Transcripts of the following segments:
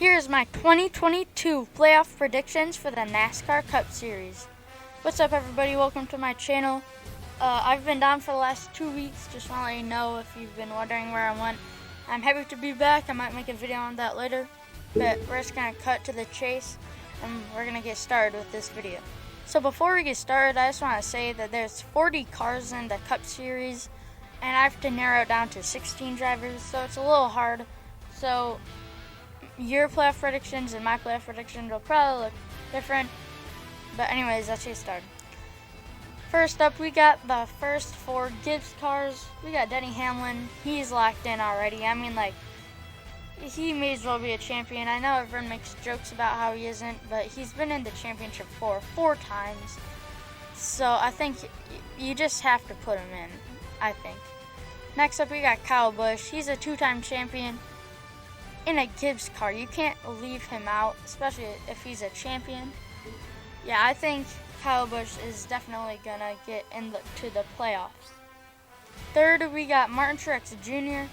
Here's my 2022 playoff predictions for the NASCAR Cup Series. What's up, everybody? Welcome to my channel. I've been down for the last 2 weeks. Just want to let you know if you've been wondering where I went. I'm happy to be back. I might make a video on that later. But we're just going to cut to the chase and we're going to get started with this video. So before we get started, I just want to say that there's 40 cars in the Cup Series and I have to narrow it down to 16 drivers, so it's a little hard. So your playoff predictions and my playoff predictions will probably look different. But anyways, let's get started. First up, we got the first 4 Gibbs cars. We got Denny Hamlin. He's locked in already. I mean, like, he may as well be a champion. I know everyone makes jokes about how he isn't, but he's been in the championship 4 times. So I think you just have to put him in, I think. Next up, we got Kyle Busch. He's a 2-time champion in a Gibbs car. You can't leave him out, especially if he's a champion. Yeah, I think Kyle Busch is definitely gonna get into the playoffs. Third, we got Martin Truex Jr.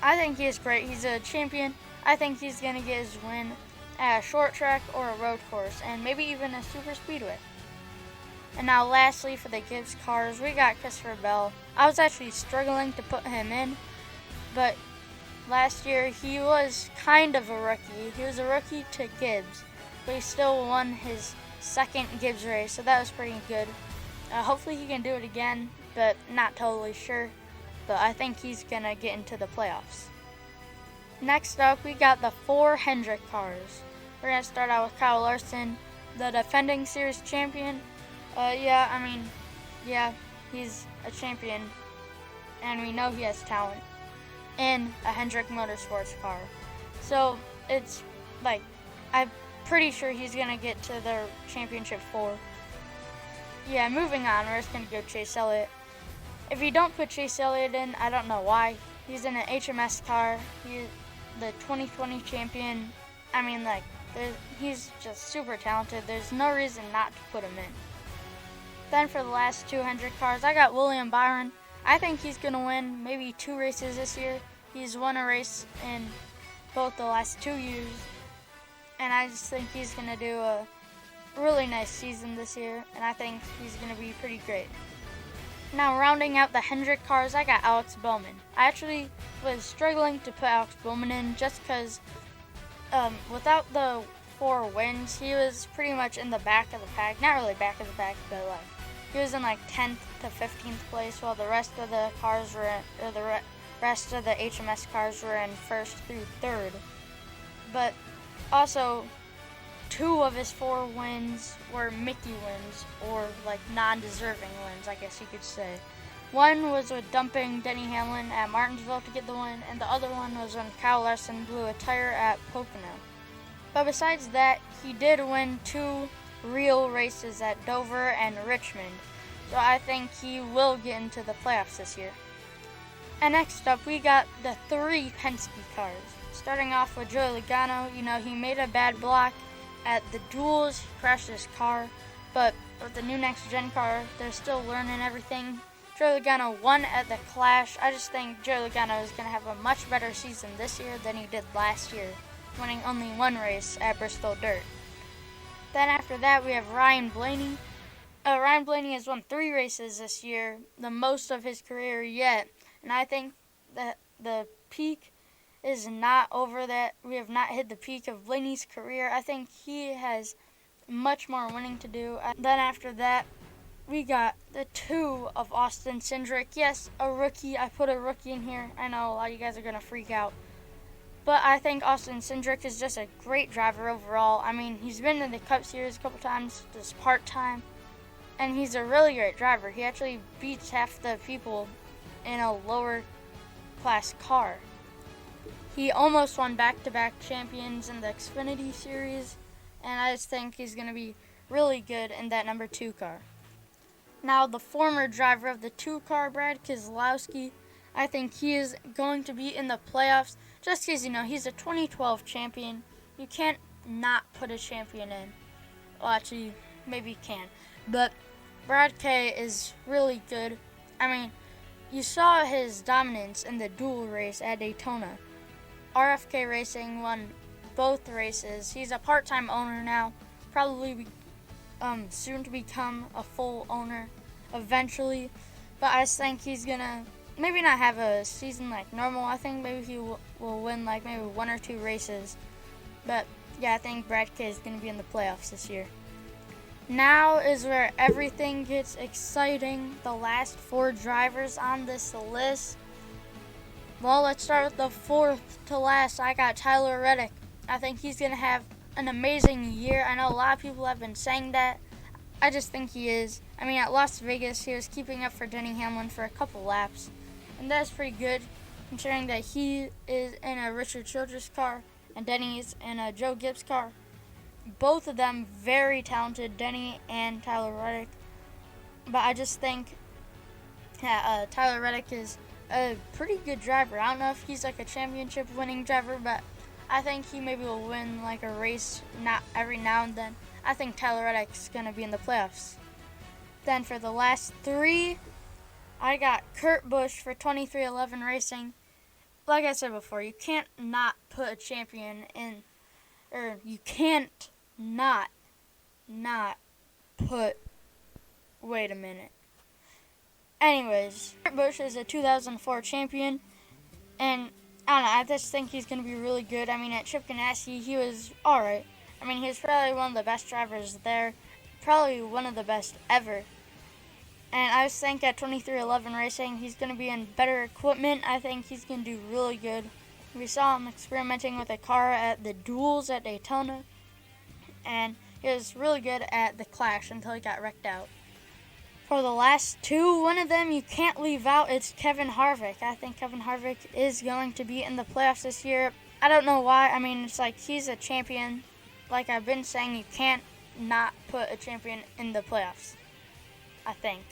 I think he is great. He's a champion. I think he's gonna get his win at a short track or a road course, and maybe even a super speedway. And now lastly, for the Gibbs cars, we got Christopher Bell. I was actually struggling to put him in, but last year he was kind of a rookie. He was a rookie to Gibbs, but he still won his second Gibbs race, so that was pretty good. Hopefully he can do it again, but not totally sure. But I think he's gonna get into the playoffs. Next up, we got the 4 Hendrick cars. We're gonna start out with Kyle Larson, the defending series champion. He's a champion, and we know he has talent in a Hendrick Motorsports car. So it's like, I'm pretty sure he's gonna get to the championship 4. Yeah, moving on, we're just gonna go Chase Elliott. If you don't put Chase Elliott in, I don't know why. He's in an HMS car. He's the 2020 champion. I mean, like, he's just super talented. There's no reason not to put him in. Then for the last 200 cars, I got William Byron. I think he's going to win maybe 2 races this year. He's won a race in both the last 2 years. And I just think he's going to do a really nice season this year. And I think he's going to be pretty great. Now rounding out the Hendrick cars, I got Alex Bowman. I actually was struggling to put Alex Bowman in just because without the 4 wins, he was pretty much in the back of the pack. Not really back of the pack, but like he was in like 10th to 15th place, while the rest of the cars were rest of the HMS cars were in 1st through 3rd. But also, 2 of his 4 wins were Mickey wins, or like non-deserving wins, I guess you could say. One was with dumping Denny Hamlin at Martinsville to get the win, and the other one was when Kyle Larson blew a tire at Pocono. But besides that, he did win 2 real races at Dover and Richmond, so I think he will get into the playoffs this year. And next up, we got the 3 Penske cars. Starting off with Joey Logano. You know, he made a bad block at the duels, he crashed his car, but with the new next-gen car, they're still learning everything. Joey Logano won at the Clash. I just think Joey Logano is going to have a much better season this year than he did last year, winning only 1 race at Bristol Dirt. Then after that, we have Ryan Blaney. Ryan Blaney has won 3 races this year, the most of his career yet, and I think that the peak is not over that. We have not hit the peak of Blaney's career. I think he has much more winning to do. Then after that, we got the 2 of Austin Cindric. Yes, a rookie. I put a rookie in here. I know a lot of you guys are going to freak out. But I think Austin Cindric is just a great driver overall. I mean, he's been in the Cup Series a couple times, just part-time. And he's a really great driver. He actually beats half the people in a lower class car. He almost won back-to-back champions in the Xfinity Series, and I just think he's going to be really good in that number 2 car. Now, the former driver of the 2 car, Brad Keselowski, I think he is going to be in the playoffs just because, you know, he's a 2012 champion. You can't not put a champion in. Well, actually, maybe you can. But Brad K is really good. I mean, you saw his dominance in the duel race at Daytona. RFK Racing won both races. He's a part-time owner now, probably soon to become a full owner eventually. But I just think he's gonna maybe not have a season like normal. I think maybe he will win like maybe 1 or 2 races. But yeah, I think Brad K is gonna be in the playoffs this year. Now is where everything gets exciting. The last 4 drivers on this list. Well, let's start with the 4th to last. I got Tyler Reddick. I think he's going to have an amazing year. I know a lot of people have been saying that. I just think he is. I mean, at Las Vegas, he was keeping up for Denny Hamlin for a couple laps. And that's pretty good, considering that he is in a Richard Childress car and Denny is in a Joe Gibbs car. Both of them very talented, Denny and Tyler Reddick. But I just think that Tyler Reddick is a pretty good driver. I don't know if he's like a championship winning driver, but I think he maybe will win like a race not every now and then. I think Tyler Reddick's going to be in the playoffs. Then for the last 3, I got Kurt Busch for 2311 Racing. Like I said before, you can't not put a champion in, or you can't not put, wait a minute. Anyways, Kurt Busch is a 2004 champion, and I don't know, I just think he's going to be really good. I mean, at Chip Ganassi, he was alright. I mean, he's probably one of the best drivers there, probably one of the best ever. And I just think at 2311 Racing, he's going to be in better equipment. I think he's going to do really good. We saw him experimenting with a car at the duels at Daytona, and he was really good at the Clash until he got wrecked out. For the last 2, one of them you can't leave out. It's Kevin Harvick. I think Kevin Harvick is going to be in the playoffs this year. I don't know why. I mean, it's like he's a champion. Like I've been saying, you can't not put a champion in the playoffs, I think.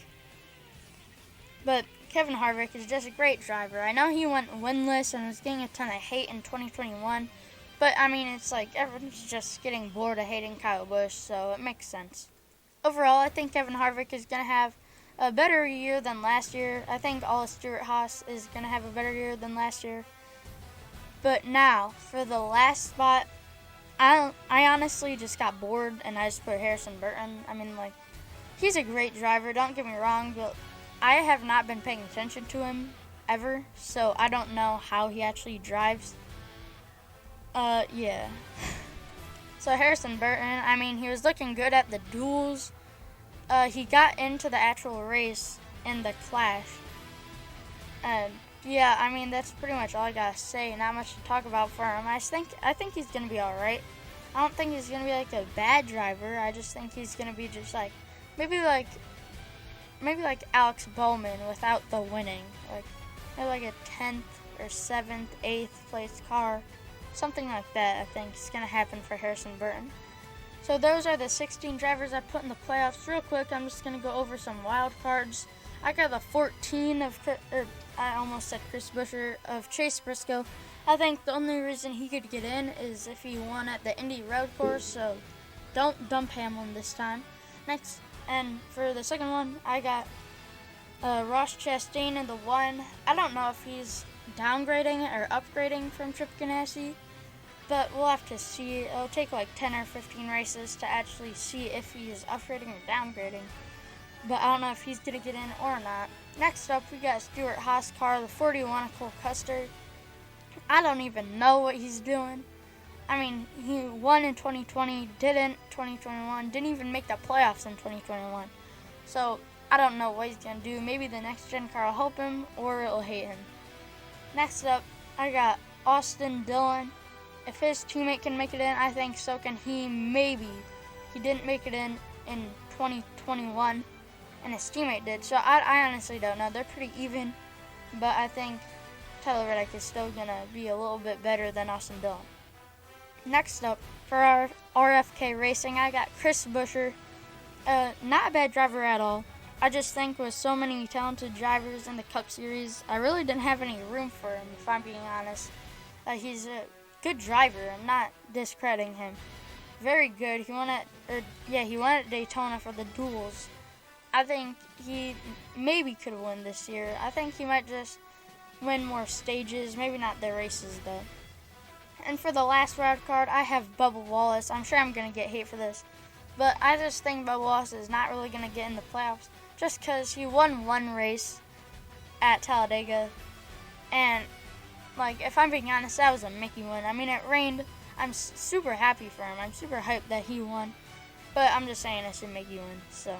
But Kevin Harvick is just a great driver. I know he went winless and was getting a ton of hate in 2021. But, I mean, it's like everyone's just getting bored of hating Kyle Busch, so it makes sense. Overall, I think Kevin Harvick is going to have a better year than last year. I think Alla Stewart-Haas is going to have a better year than last year. But now, for the last spot, I honestly just got bored and I just put Harrison Burton. I mean, like, he's a great driver, don't get me wrong, but I have not been paying attention to him ever, so I don't know how he actually drives. Yeah. So Harrison Burton, I mean, he was looking good at the duels. He got into the actual race in the Clash. Yeah, I mean, that's pretty much all I gotta say. Not much to talk about for him. I think he's gonna be all right. I don't think he's gonna be like a bad driver. I just think he's gonna be just like maybe like Alex Bowman without the winning, like a 10th or 7th, 8th place car. Something like that, I think, is going to happen for Harrison Burton. So those are the 16 drivers I put in the playoffs. Real quick, I'm just going to go over some wild cards. I got the 14 of, I almost said Chris Buescher, of Chase Briscoe. I think the only reason he could get in is if he won at the Indy Road Course, so don't dump Hamlin this time. Next, and for the second one, I got Ross Chastain in the 1. I don't know if he's downgrading or upgrading from Chip Ganassi, but we'll have to see. It'll take like 10 or 15 races to actually see if he is upgrading or downgrading. But I don't know if he's going to get in or not. Next up, we got Stewart-Haas car, the 41 of Cole Custer. I don't even know what he's doing. I mean, he won in 2020, didn't 2021, didn't even make the playoffs in 2021. So I don't know what he's going to do. Maybe the next gen car will help him or it'll hate him. Next up, I got Austin Dillon. If his teammate can make it in, I think so can he. Maybe. He didn't make it in 2021, and his teammate did. So I honestly don't know. They're pretty even, but I think Tyler Reddick is still going to be a little bit better than Austin Dillon. Next up, for our RFK Racing, I got Chris Buescher. Not a bad driver at all. I just think with so many talented drivers in the Cup Series, I really didn't have any room for him, if I'm being honest. He's a good driver. I'm not discrediting him. Very good. He won at Daytona for the duels. I think he maybe could win this year. I think he might just win more stages, maybe not the races though. And for the last wild card, I have Bubba Wallace. I'm sure I'm going to get hate for this, but I just think Bubba Wallace is not really going to get in the playoffs just because he won one race at Talladega. And, like, if I'm being honest, that was a Mickey win. I mean, it rained. I'm super happy for him. I'm super hyped that he won. But I'm just saying it's a Mickey win. So,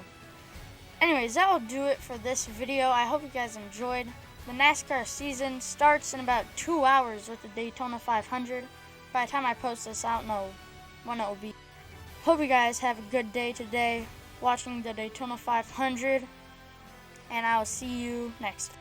anyways, that will do it for this video. I hope you guys enjoyed. The NASCAR season starts in about 2 hours with the Daytona 500. By the time I post this, I don't know when it will be. Hope you guys have a good day today watching the Daytona 500. And I will see you next time.